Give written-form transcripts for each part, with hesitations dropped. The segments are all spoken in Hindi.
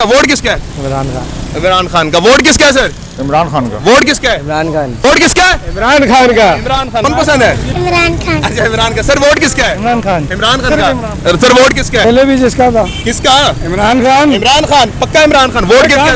वोट किसका है? इमरान खान। इमरान खान का। वोट किसका है सर? इमरान खान का। वोट किसका है? इमरान खान। वोट किसका है? इमरान खान का। इमरान खान। कौन पसंद है? इमरान खान। अच्छा इमरान का। सर वोट किसका है? इमरान खान। इमरान खान का। सर वोट किसका है? पहले भी जिसका था किसका? इमरान खान। इमरान खान। पक्का इमरान खान। वोट किसका है?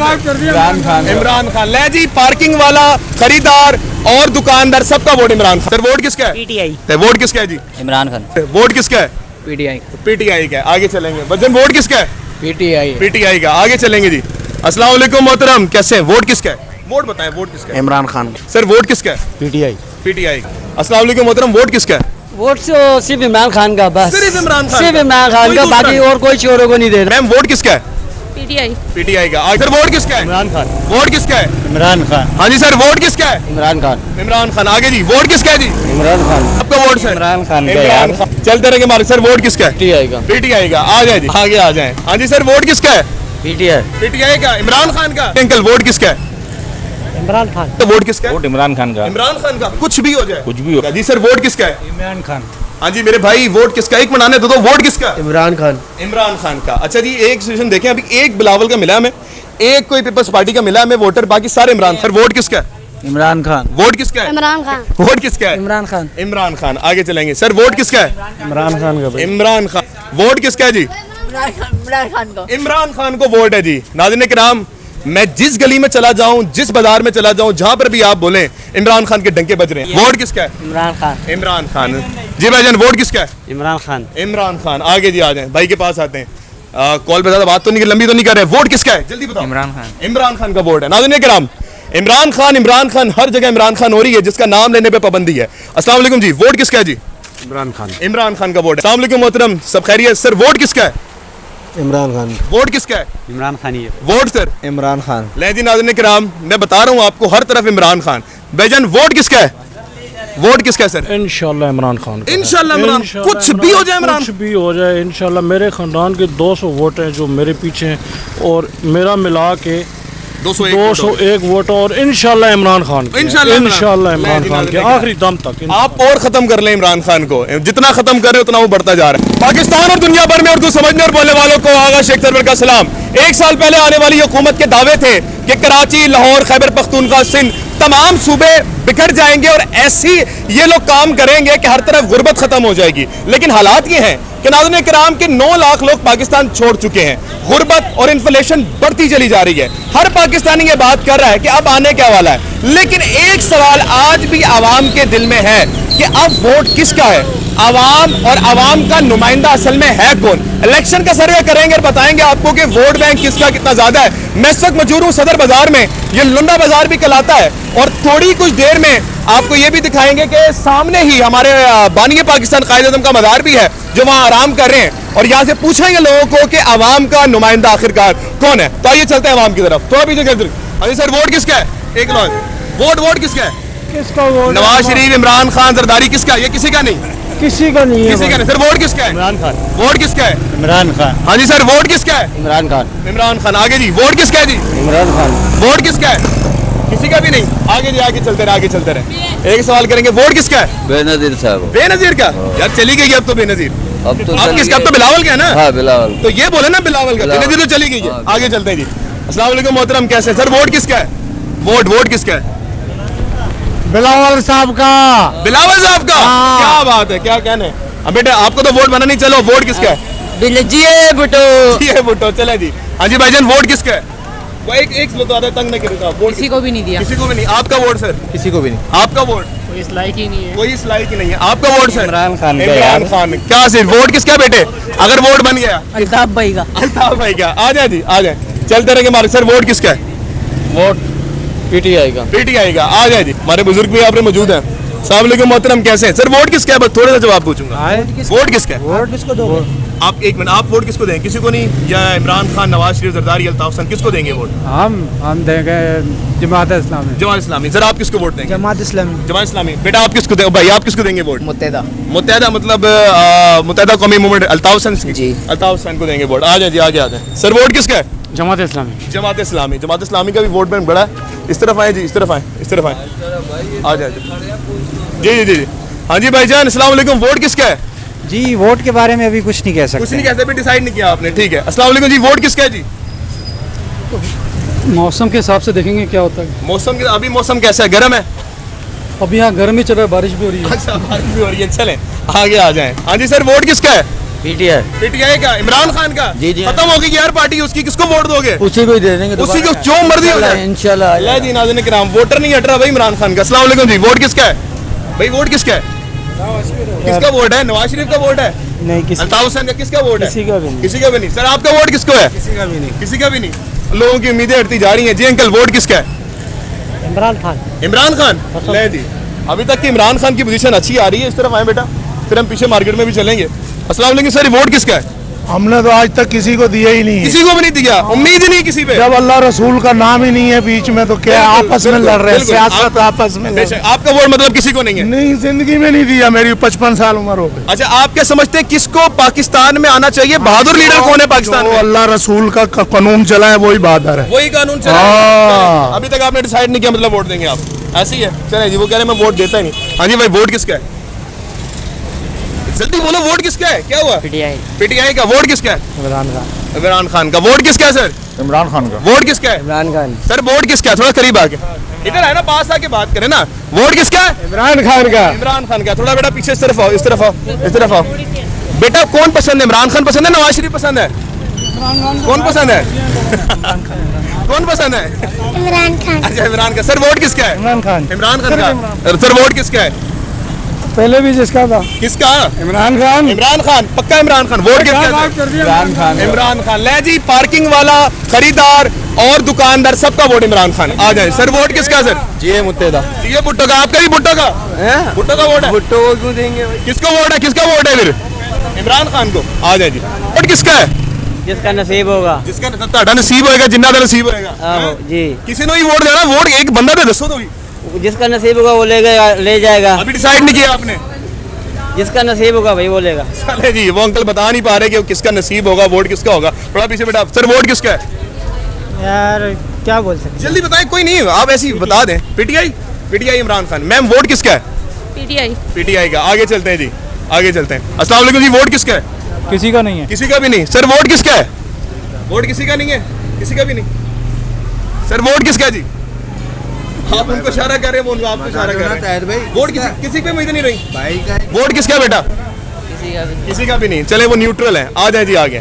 इमरान खान। इमरान खान। ले जी, पार्किंग वाला, खरीदार और दुकानदार सबका vote Imran Khan. Sir vote किसका है? पीटीआई। वोट किसका है जी? इमरान खान। वोट किसका है? पीटीआई। पीटीआई का। आगे चलेंगे। वजन वोट किसका है? पीटीआई। पीटीआई का। आगे चलेंगे जी। अस्सलाम वालेकुम मोहतरम, कैसे हैं? वोट किसका है? वोट बताएं, वोट किसका है? इमरान खान। सर वोट किसका है? पीटीआई। पीटीआई का। अस्सलाम वालेकुम मोहतरम, वोट किसका है? वोट तो सिर्फ इमरान खान का, बस सिर्फ इमरान खान सिर्फ का? इमरान खान कोई का, दूसरा बाकी नहीं? और कोई चोरों को नहीं दे रहा। मैम वोट किसका है? पीटीआई। पीटीआई का। सर वोट किसका है? इमरान खान। वोट किसका है? इमरान खान। हाँ जी सर, वोट किसका है? इमरान खान। इमरान खान। आगे जी, वोट किसका है जी? इमरान खान। आपका वोट सर? इमरान खान का इमरान यार। खान। चलते रहेंगे मार्क। सर वोट किसका है? पीटीआई का। पीटीआई का। आ जाए जी, आगे आ जाए। हाँ जी सर, वोट किसका है? पीटीआई। पीटीआई का। इमरान खान का। अंकल वोट किसका है? इमरान खान। तो वोट किसका है? वोट इमरान खान का। इमरान खान का। कुछ भी हो जाए, कुछ भी हो। जी सर, वोट किसका है? इमरान खान। हाँ जी मेरे भाई, वोट किसका? एक मिनट आने दो, वोट किसका? इमरान खान। इमरान खान का। अच्छा जी, एक सेशन देखें, अभी एक बिलावल का मिला हमें, एक कोई पीपल्स पार्टी का मिला हमें वोटर, बाकी सारे इमरान। सर वोट किसका है? इमरान खान। वोट किसका है? इमरान खान। वोट किसका है? इमरान खान। इमरान खान। आगे चलेंगे। सर वोट किसका है? इमरान खान का। इमरान खान। वोट किसका है जी? इमरान खान को। इमरान खान को वोट है जी। नाज़रीन किराम, मैं जिस गली में चला जाऊं, जिस बाजार में चला जाऊं, जहां पर भी आप बोलें, इमरान खान के डंके बज रहे हैं। वोट किसका है? इमरान खान। इमरान खान। जी भाईजान, वोट किसका है? इमरान खान। इमरान खान। आगे जी आ जाएं, भाई के पास आते हैं। कॉल पे ज्यादा बात तो नहीं, लंबी तो नहीं कर रहे। वोट किसका है? जल्दी बताओ। इमरान खान। इमरान खान का वोट है। नाज़रीन किराम, इमरान खान, हर जगह इमरान खान हो रही है, जिसका नाम लेने पे पाबंदी है। अस्सलाम वालेकुम जी, वोट किसका है जी? इमरान खान। इमरान खान का वोट है। अस्सलाम वालेकुम मोहतरम, सब खैरियत? सर वोट किसका है? इमरान खान। वोट किसका है? इमरान खान ही है। Vote sir? इमरान खान। ले जी नाज़रीन किराम, मैं बता रहा हूँ आपको, हर तरफ इमरान खान। भाईजान वोट किसका है? वोट किसका है सर? इंशाल्लाह इमरान खान का है। इंशाल्लाह इमरान। इंशाल्लाह कुछ भी हो जाए इमरान। कुछ भी हो जाए इंशाल्लाह। मेरे खानदान के 200 वोट हैं जो मेरे पीछे हैं, और मेरा मिला के 201 वोट, और इंशाल्लाह इमरान खान के हैं। इंशाल्लाह इमरान खान के आखिरी दम तक। आप और खत्म कर लें इमरान खान को, जितना खत्म कर रहे हो उतना वो बढ़ता जा रहा है। पाकिस्तान और दुनिया भर में उर्दू समझने और बोलने वालों को आगा शेख सरवर का सलाम। एक साल पहले आने वाली हुकूमत के दावे थे कि कराची, लाहौर, खैबर पख्तूनख्वा, सिंध तमाम सूबे बिखर जाएंगे और ऐसी ये लोग काम करेंगे कि हर तरफ गुर्बत खत्म हो जाएगी। लेकिन हालात ये हैं कि नाज़रीन किराम के 9 लाख लोग पाकिस्तान छोड़ चुके हैं। गुर्बत और इन्फ्लेशन बढ़ती चली जा रही है। हर पाकिस्तानी ये बात कर रहा है कि अब आने क्या वाला है। लेकिन एक सवाल आज भी आवाम के दिल में है कि अब वोट किसका है? आवाम और आवाम का नुमाइंदा असल में है कौन? इलेक्शन का सर्वे करेंगे और बताएंगे आपको कि वोट बैंक किसका कितना ज्यादा है। मैं इस वक्त मौजूद हूं सदर बाजार में, ये लुंडा बाजार भी कहलाता है, और थोड़ी कुछ देर में आपको ये भी दिखाएंगे कि सामने ही हमारे बानी पाकिस्तान कायद-ए-आज़म का मज़ार भी है, जो वहां आराम कर रहे हैं, और यहाँ से पूछेंगे लोगों को कि आवाम का नुमाइंदा आखिरकार कौन है। तो आइए चलते हैं आवाम की तरफ। थोड़ा पीछे कर। अरे सर वोट किसका है? एक वोट किसका है? किसका वोट? नवाज शरीफ, इमरान खान, जरदारी किसका? ये किसी का नहीं, किसी का नहीं है। किसी का नहीं। सर वोट किसका है? इमरान खान। वोट किसका है? इमरान खान। हाँ जी सर, वोट किसका है? इमरान खान। इमरान खान। आगे जी, वोट किसका है जी? इमरान खान। वोट किसका है? किसी का भी नहीं। आगे जी, आगे चलते रहे, आगे चलते रहे। एक सवाल करेंगे, वोट किसका है? बेनजीर साहब। बेनजीर का? यार चली गई अब तो बेनजीर। अब तो आप किसका? अब तो बिलावल का है ना? हाँ बिलावल। तो ये बोले ना बिलावल का। बिलावल। बेनजीर तो चली गई है। हाँ। आगे चलते हैं जी। अस्सलाम वालेकुम मोहतरम, कैसे हैं? सर वोट किसका है? वोट किसका है? बिलावल साहब का। बिलावल साहब का। क्या बात है, क्या कहने। अब बेटा आपको तो वोट बना नहीं, चलो वोट किसका है? जिए बुटो। ये भुट्टो। चले जी। हाँ जी भाईजान, वोट किसका है? वो एक बता दे, तंग नहीं करेगा। वोट किसी को भी नहीं दिया। किसी को भी नहीं। आपका वोट सर? किसी को भी नहीं। आपका वोट? कोई इस लायक ही नहीं है। कोई इस लायक ही नहीं है। आपका वोट सर? इमरान खान का इमरान यार। खान। क्या सिर्फ वोट किसका बेटे? अगर वोट बन गया अल्ताफ भाई का। अल्ताफ भाई का। आ जाए जी, आ जाए। चलते रहेंगे मार्क। सर वोट किसका है? वोट पीटीआई का। पीटीआई का। आ जाए जी, हमारे बुजुर्ग भी यहाँ पे मौजूद हैं। अस्सलाम वालेकुम मोहतरम, कैसे हैं? सर वोट किसका है? बस थोड़ा सा जवाब पूछूंगा। वोट किसका है? वोट किसको दो? आप एक मिनट, आप वोट किसको देंगे? किसी को नहीं? या इमरान खान, नवाज शरीफ, जरदारी, अल्ताफ हुसैन, किसको देंगे वोट? हम देंगे जमात इस्लामी। जमात इस्लामी। सर आप किसको वोट देंगे? जमात इस्लामी। जमात इस्लामी। बेटा आप किसको देंगे? भाई आप किसको देंगे वोट? मुत्तहिदा। मुत्तहिदा मतलब मुत्तहिदा कौमी मूवमेंट, अल्ताफ हुसैन जी। अल्ताफ हुसैन को देंगे वोट। आ जाए जी, आगे आ जाए। सर वोट किसका है? जमात इस्लामी। जमात इस्लामी। जमात इस्लामी का भी वोट बैंक बड़ा है। इस तरफ आए जी, इस तरफ आए, इस तरफ आए। आ जाए जी जी जी। हाँ जी भाईजान, अस्सलाम वालेकुम। वोट किसका है? जी वोट के बारे में अभी कुछ नहीं कह सकते। कुछ नहीं कहते, भी डिसाइड नहीं किया आपने। ठीक है। अस्सलाम वालेकुम जी, वोट किसका है जी? मौसम के हिसाब से देखेंगे क्या होता है। मौसम के अभी मौसम कैसा है, गर्म है? अभी यहाँ गर्म ही चल रहा है, बारिश भी हो रही है। अच्छा, बारिश भी हो रही है। चलें आगे आ जाएं। हाँ जी सर, वोट किसका है? पीटीआई पीटीआई का, इमरान खान का। जी, जी। खत्म होगी यार पार्टी उसकी, किसको वोट दोगे? उसी को ही दे देंगे, उसी को जो मर्जी हो जाए इंशाल्लाह। अल्लाह जी नाज़रीन किराम, वोटर नहीं हट रहा भाई इमरान खान का। अस्सलाम वालेकुम जी, वोट किसका है भाई? वोट किसका है? किसका वोट है? नवाज शरीफ का वोट है? नहीं, किसी अल्ताफ हुसैन का किसका वोट है? किसी का भी नहीं। किसी का भी नहीं। सर आपका वोट किसको है? किसी का भी नहीं। किसी का भी नहीं। लोगों की उम्मीदें हटती जा रही हैं। जी अंकल, वोट किसका है? इमरान खान। इमरान खान। ले जी, अभी तक की इमरान खान की पोजीशन अच्छी आ रही है। इस तरफ आए बेटा, फिर हम पीछे मार्केट में भी चलेंगे। अस्सलाम वालेकुम सर, वोट किसका है? हमने तो आज तक किसी को दिया ही नहीं है। किसी को भी नहीं दिया, उम्मीद ही नहीं किसी पे। जब अल्लाह रसूल का नाम ही नहीं है बीच में तो क्या बिल्कुल, आपस में बिल्कुल, लड़ रहे हैं, बिल्कुल। सियासत आपस में लड़ रहे बेशक, आपका वोट मतलब किसी को नहीं है? हैं। नहीं, जिंदगी में नहीं दिया, मेरी 55 साल उम्र हो गई। अच्छा, आप क्या समझते हैं किसको पाकिस्तान में आना चाहिए? बहादुर लीडर कौन है पाकिस्तान जो में? अल्लाह रसूल का कानून चला है वही बहादुर है। वही कानून चला हाँ। अभी तक आपने डिसाइड नहीं किया, मतलब वोट देंगे आप? ऐसे ही है। चले जी, वो कह रहे हैं मैं वोट देता ही नहीं। हाँ जी भाई, वोट किसका है? जल्दी बोलो, वोट किसका है? क्या हुआ? पीटीआई। पीटीआई का। वोट किसका है? इमरान खान। इमरान खान का। वोट किसका है सर? इमरान खान का। वोट किसका है? इमरान खान। सर वोट किसका है? थोड़ा करीब आके, इधर है ना, पास आके बात करें ना। वोट किसका है? इमरान खान का। इमरान खान का। थोड़ा बेटा पीछे, इस तरफ आओ, इस तरफ आओ, इस तरफ आओ। बेटा कौन पसंद है? इमरान खान पसंद है, नवाज शरीफ पसंद है? कौन पसंद है? कौन पसंद है? इमरान खान। अच्छा, इमरान का। सर वोट किसका है? इमरान खान। इमरान खान का। सर वोट किसका है? पहले भी जिसका था किसका? इमरान खान। इमरान खान, पक्का इमरान खान। वोट किसका है? इमरान खान। इमरान खान। ले जी, पार्किंग वाला, खरीदार और दुकानदार सबका वोट इमरान खान। आ जाए सर, वोट किसका है सर? जी मुत्तेदा। ये भुट्टो का। आपका भी भुट्टो का? भुट्टो का वोट है? भुट्टो को क्यों देंगे? किसको वोट है? किसका वोट है फिर? इमरान खान को। आ जाए जी। वोट किसका है? जिसका नसीब होगा। जिसका ਤੁਹਾਡਾ नसीब होएगा, जिन्ना ਦਾ नसीब होएगा। आहो, जी। किसी ने ही वोट देना। वोट एक बंदा तो दसो तो भी। जिसका नसीब होगा वो ले जाएगा। अभी डिसाइड नहीं किया आपने? जिसका नसीब होगा वही बोलेगा। चले जी, वो अंकल बता नहीं पा रहे कि वो किसका नसीब होगा, वोट किसका होगा। थोड़ा पीछे बेटा। सर वोट किसका है? यार क्या बोल सकते। जल्दी बताएं, कोई नहीं, आप ऐसे ही बता दें। PTI. PTI Imran Khan. Ma'am vote किसका है? पीटीआई। पीटीआई का। आगे चलते हैं जी, आगे चलते हैं। अस्सलाम वालेकुम जी, वोट किसका है? किसी का नहीं है। किसी का भी नहीं। सर वोट किसका है? वोट किसी का नहीं है, किसी का भी नहीं। सर वोट किसका है जी? आप उनको इशारा कर रहे हैं, वो उनको आपको इशारा कर रहे हैं। वोट किसी पे उम्मीद नहीं रही। वोट किसका है बेटा? किसी का भी। किसी का भी नहीं। चले, वो न्यूट्रल है। आ जाए जी आगे,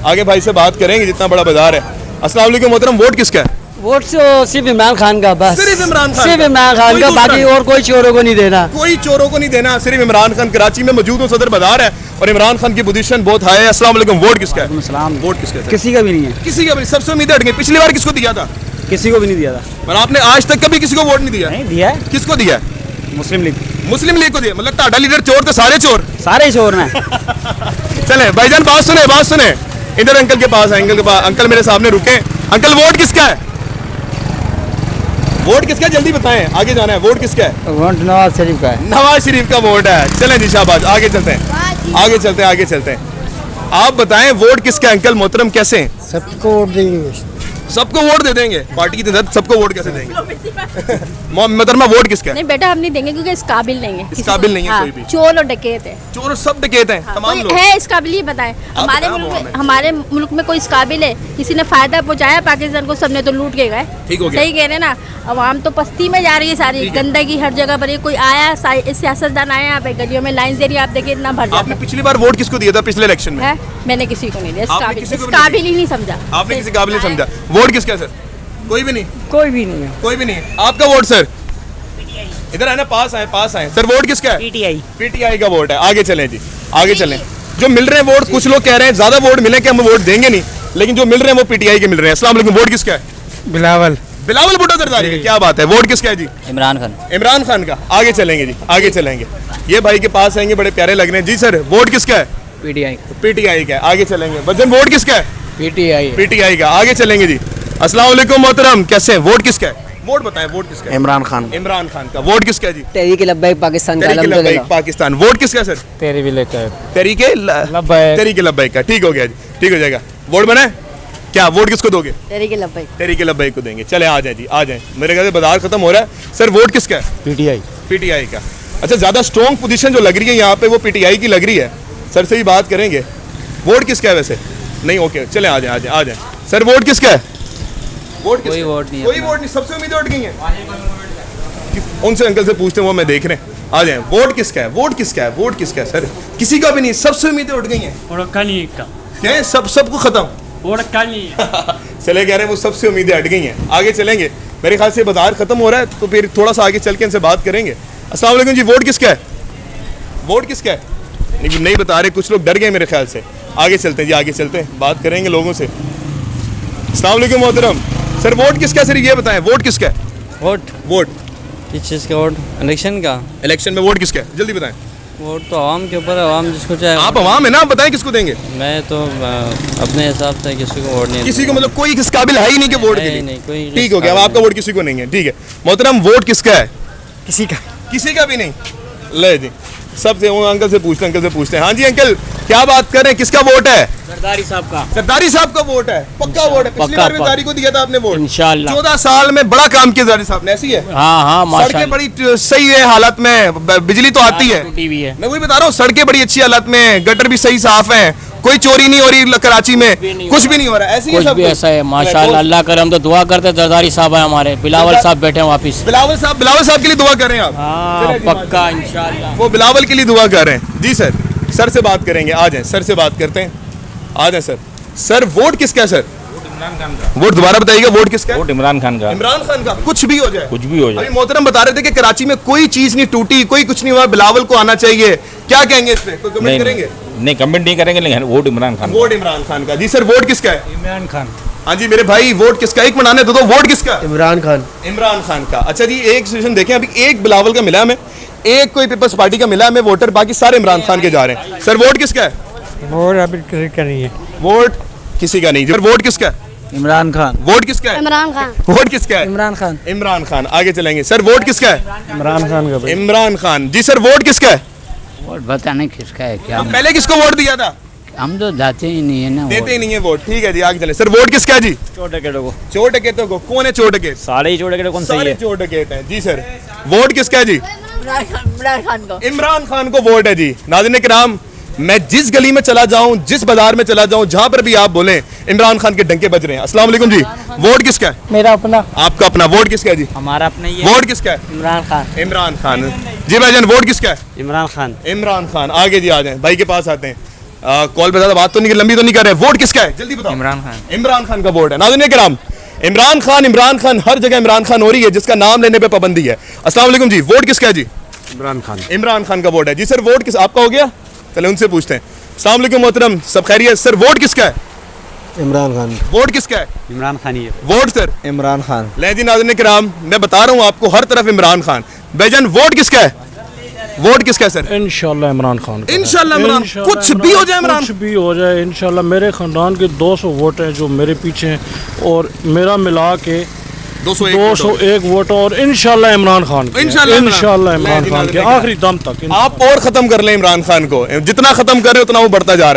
आगे भाई से बात करेंगे, जितना बड़ा बाजार है। अस्सलाम वालेकुम मोहतरम, वोट किसका है? वोट तो सिर्फ इमरान खान का, बस सिर्फ इमरान खान सिर्फ का? इमरान खान कोई का, दूसरा बाकी नहीं? और कोई चोरों को नहीं देना। कोई चोरों को नहीं देना, सिर्फ इमरान खान। कराची में मौजूद हूँ, सदर बाजार है और इमरान खान की पोजीशन बहुत हाई है। अस्सलाम वालेकुम, वोट किसका है? सलाम। वोट किसका है? किसी का भी नहीं है। किसी का भी नहीं। सबसे उम्मीदें हट गई। पिछली बार किसको दिया था? किसी को भी नहीं दिया था। पर आपने आज तक कभी किसी को वोट नहीं दिया? नहीं दिया है। किसको दिया? मुस्लिम लीग। मुस्लिम लीग को दिया। मतलब ਤੁਹਾਡਾ लीडर चोर तो सारे चोर। सारे चोर हैं। चले भाईजान, बात सुने, बात सुने। इधर अंकल के पास है, अंकल के पास। अंकल मेरे सामने रुके। अंकल वोट किसका है? वोट किसका है? जल्दी बताएं, आगे जाना है। वोट किसका है? वोट नवाज शरीफ का है। नवाज शरीफ का वोट है। चलें जी, शाबाश। आगे चलते हैं, आगे चलते हैं, आगे चलते हैं। आप बताएं वोट किसका है? अंकल मोहतरम कैसे हैं? सबको वोट देंगे। सबको वोट दे देंगे? पार्टी की तरफ सबको वोट कैसे देंगे? मोहतरमा वोट किसका है? नहीं बेटा, हम नहीं देंगे क्योंकि इस काबिल नहीं है। इस काबिल नहीं है कोई भी। चोर और डकैत है। चोर और सब डकैत हैं तमाम कोई लोग। है इस काबिल ही बताएं। हमारे मुल्क में कोई इस काबिल है? किसी ने फायदा पहुंचाया पाकिस्तान को? सबने तो लूट के गए। ठीक हो गया। सही कह रहे हैं ना। अवाम तो पस्ती में जा रही है सारी, ठीक है। गंदगी हर जगह पर है। कोई आया सियासतदान आया यहाँ पे गलियों में लाइन दे रही है, आप देखिए इतना भर जाता आपने पिछली बार वोट किसको दिया था पिछले इलेक्शन में? है। मैंने किसी को नहीं दिया। आपने किसी को इस भी नहीं काबिल ही नहीं समझा। आपने किसी काबिल नहीं समझा। वोट किसका है सर? कोई भी नहीं। कोई भी नहीं है। कोई भी नहीं। आपका वोट सर? इधर है ना, पास आए, पास आए। सर वोट किसका है? पीटीआई। पीटीआई का वोट है। आगे चलें जी, आगे चलें। जो मिल रहे हैं वोट, कुछ लोग कह रहे हैं ज्यादा वोट मिले कि हम वोट देंगे नहीं, लेकिन जो मिल रहे हैं वो पीटीआई के मिल रहे हैं। अस्सलाम वालेकुम, वोट किसका है? बिलावल। बिलावल भुट्टो जरदारी का। क्या बात है। वोट किसका है जी? इमरान खान। इमरान खान का। आगे चलेंगे जी, आगे चलेंगे। ये भाई के पास आएंगे, बड़े प्यारे लग रहे हैं जी। सर वोट किसका है? पीटीआई। पीटीआई का। आगे चलेंगे। वजन वोट किसका है? पीटीआई। पीटीआई का। आगे चलेंगे जी। अस्सलाम वालेकुम मोहतरम, कैसे हैं? वोट किसका है? वोट बताएं, वोट किसका है? इमरान खान। इमरान खान का। वोट किसका है जी? तहरीक लब्बैक पाकिस्तान का। तहरीक लब्बैक पाकिस्तान। वोट किसका है सर? तेरे भी लेकर। तहरीके लब्बैक। तहरीके लब्बैक का। ठीक हो गया जी, ठीक हो जाएगा। वोट बना है? क्या वोट किसको दोगे? तहरीक लब्बैक। तहरीके लब्बैक को देंगे। चले आ जाए जी, आ जाए। मेरे ख्याल से बाजार खत्म हो रहा है। सर वोट किसका है? पीटीआई। पीटीआई का। अच्छा, ज्यादा स्ट्रॉन्ग पोजीशन जो लग रही है यहाँ पे वो पीटीआई की लग रही है। सर से ही बात करेंगे। वोट किसका है वैसे? नहीं, ओके, चले आ जाए, आ जाए, आ जाए। सर वोट किसका है? वोट कोई वोट नहीं है कोई वोट नहीं, सबसे उम्मीदें उठ गई हैं। उनसे अंकल से पूछते हैं, वो मैं देख रहे हैं। आ जाए, वोट किसका है, वोट किसका है, वोट किसका है सर? किसी का भी नहीं, सबसे उम्मीदें उठ गई हैं। क्या है, सबको खत्म। चले कह रहे हैं वो सबसे उम्मीदें हट गई हैं। आगे चलेंगे, मेरे ख्याल से बाजार खत्म हो रहा है, तो फिर थोड़ा सा आगे चल के इनसे बात करेंगे। अस्सलाम वालेकुम जी, वोट किसका है, वोट किसका है? नहीं बता रहे, कुछ लोग डर गए मेरे ख्याल से। आगे चलते हैं जी, आगे चलते हैं, बात करेंगे लोगों से। अस्सलाम वालेकुम मोहतरम, सर वोट किसका है? सर ये बताएं, वोट किसका है? वोट वोट किस चीज़ का वोट? इलेक्शन का इलेक्शन में वोट किसका है, जल्दी बताएं। वोट तो आवाम के ऊपर है, आवाम जिसको चाहे। आप अवाम है ना, आप बताएं किसको देंगे। मैं तो अपने हिसाब से किसी को वोट नहीं किसी को, मतलब कोई इस काबिल है ही नहीं कि वोट के लिए। नहीं, कोई ठीक हो गया, अब आपका वोट किसी को नहीं है, ठीक है। मोहतरम वोट किसका है? किसी का किसी का भी नहीं। ले जी, सबसे वो अंकल से पूछते हैं, अंकल से पूछते हैं। हाँ जी अंकल, क्या बात कर रहे हैं, किसका वोट है? सरदारी साहब का सरदारी साहब का वोट है, पक्का वोट है। पिछली बार भी सरदारी को दिया था आपने वोट। इंशाल्लाह 14 साल में बड़ा काम किया सरदारी साहब ने, ऐसी है। हाँ सड़कें बड़ी सही है हालत में, बिजली तो आती है। टीवी है मैं वही बता रहा हूँ, सड़कें बड़ी अच्छी हालत में, गटर भी सही साफ है, कोई चोरी नहीं हो रही कराची में, कुछ भी नहीं हो रहा है। ऐसी है कुछ सब भी कुछ। ऐसा है माशाल्लाह, अल्लाह करे। हम तो दुआ करते हैं जरदारी साहब है हमारे, बिलावल साहब बैठे हैं वापिस। बिलावल साहब के लिए दुआ कर रहे हैं आप? हाँ चलिए जी, पक्का इंशाल्लाह। वो बिलावल के लिए दुआ कर रहे हैं जी। सर से बात करेंगे, आ जाएं, सर से बात करते हैं, आ जाएं सर। सर वोट किसका है सर? इमरान खान का। वोट दोबारा बताइएगा, वोट किसका है? वोट इमरान खान का। इमरान खान का। कुछ भी हो जाए, कुछ भी हो जाए। अभी मोहतरम बता रहे थे कि कराची में कोई चीज नहीं टूटी, कोई कुछ नहीं हुआ, बिलावल को आना चाहिए, क्या कहेंगे इस पे? कोई कमेंट करेंगे? नहीं कमेंट नहीं करेंगे, लेकिन वोट इमरान खान। वोट इमरान खान का जी। सर वोट किसका है? इमरान खान। हाँ जी मेरे भाई, वोट किसका? एक मिनट आने दो, वोट किसका? इमरान खान। इमरान खान का। अच्छा जी, एक सिचुएशन देखें, अभी एक बिलावल का मिला हमें, एक कोई पीपल्स पार्टी का मिला हमें वोटर, बाकी सारे इमरान खान के जा रहे हैं। सर वोट किसका है? वोट अभी किसी का नहीं है। वोट किसी का नहीं। सर वोट किसका है? इमरान खान। वोट किसका है? इमरान खान। वोट किसका है? इमरान खान। इमरान खान। आगे चलेंगे, सर वोट किसका है? इमरान खान का। इमरान खान जी। सर वोट किसका है? वोट पता नहीं किसका है क्या, तो पहले किसको वोट दिया था? हम तो जाते ही नहीं है ना। देते ही नहीं है वोट। ठीक है जी, आगे चले। सर वोट किसका है जी? चोर डकैतों को। चोर डकैतों को। कौन है चोर डकैत? सारे ही चोर डकैत कौन सही सारे है? चोर डकैत हैं जी। सर वोट किसका है जी? इमरान खान को। इमरान खान को वोट है जी। नाज़रीन किराम, मैं जिस गली में चला जाऊं, जिस बाजार में चला जाऊं, जहां पर भी आप बोलें, इमरान खान के डंके बज रहे हैं। अस्सलाम वालेकुम जी, वोट किसका है? मेरा अपना। आपका अपना। वोट किसका है जी? हमारा अपना ही है। वोट किसका है? इमरान खान। इमरान खान जी। भाईजान वोट किसका है? इमरान खान। इमरान खान। आगे जी आ जाएं, भाई के पास आते हैं। कॉल पे ज्यादा बात तो नहीं, लंबी तो नहीं कर रहे। वोट किसका है, जल्दी बताओ। इमरान खान। इमरान खान का वोट है। नाज़रीन किराम, इमरान खान, हर जगह इमरान खान हो रही है, जिसका नाम लेने पे पाबंदी है। अस्सलाम वालेकुम जी, वोट किसका है जी? इमरान खान। इमरान खान का वोट है जी। सर वोट किस आपका हो गया? चले उनसे पूछते हैं। अस्सलाम वालेकुम मोहतरम, सब खैरियत? सर वोट किसका है? इमरान खान। वोट किसका है? इमरान खान ही है। Vote sir Imran Khan. ले जी। नाज़रीन किराम, मैं बता रहा हूँ आपको, हर तरफ इमरान खान। भाईजान वोट किसका है? वोट किसका है सर? इंशाल्लाह इमरान खान का है। इंशाल्लाह इमरान, इंशाल्लाह कुछ भी हो जाए इमरान। कुछ भी हो जाए इंशाल्लाह। मेरे ख़ानदान के 200 वोट हैं जो मेरे पीछे हैं, और मेरा मिला के 201 वोट, और इंशाल्लाह इमरान खान के। इंशाल्लाह इंशाल्लाह इमरान खान के आखिरी दम तक। आप और खत्म कर लें इमरान खान को, जितना खत्म कर रहे हो उतना वो बढ़ता जा रहा है।